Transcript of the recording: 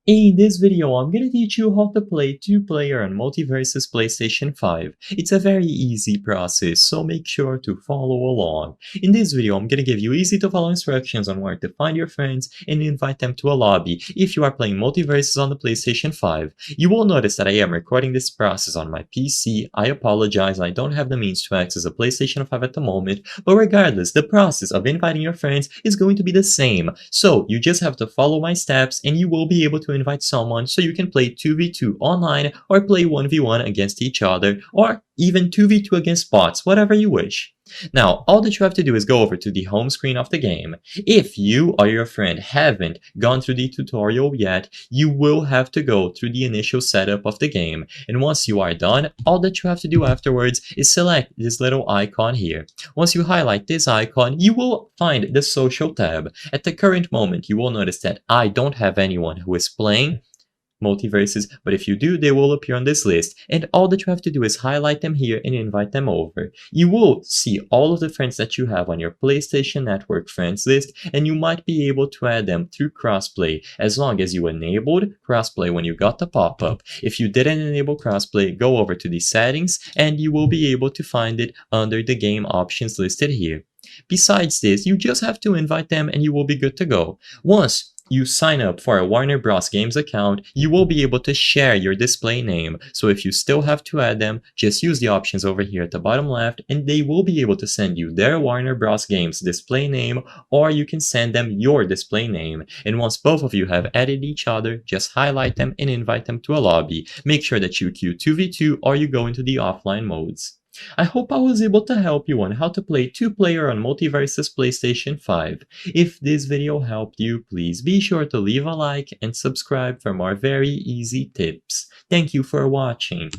In this video, I'm gonna teach you how to play 2-player on Multiversus PlayStation 5. It's a very easy process, so make sure to follow along. In this video, I'm gonna give you easy to follow instructions on where to find your friends and invite them to a lobby if you are playing Multiversus on the PlayStation 5. You will notice that I am recording this process on my PC. I apologize, I don't have the means to access a PlayStation 5 at the moment, but regardless, the process of inviting your friends is going to be the same. So you just have to follow my steps and you will be able to invite someone so you can play 2v2 online or play 1v1 against each other or even 2v2 against bots, whatever you wish. Now, all that you have to do is go over to the home screen of the game. If you or your friend haven't gone through the tutorial yet, you will have to go through the initial setup of the game. And once you are done, all that you have to do afterwards is select this little icon here. Once you highlight this icon, you will find the social tab. At the current moment, you will notice that I don't have anyone who is playing Multiversus, but if you do, they will appear on this list, and all that you have to do is highlight them here and invite them over. You will see all of the friends that you have on your PlayStation Network friends list, and you might be able to add them through crossplay as long as you enabled crossplay when you got the pop-up. If you didn't enable crossplay, go over to the settings and you will be able to find it under the game options listed here. Besides this, you just have to invite them and you will be good to go. Once you sign up for a Warner Bros. Games account, you will be able to share your display name. So if you still have to add them, just use the options over here at the bottom left and they will be able to send you their Warner Bros. Games display name, or you can send them your display name. And once both of you have added each other, just highlight them and invite them to a lobby. Make sure that you queue 2v2 or you go into the offline modes. I hope I was able to help you on how to play 2-player on Multiversus PlayStation 5. If this video helped you, please be sure to leave a like and subscribe for more very easy tips. Thank you for watching.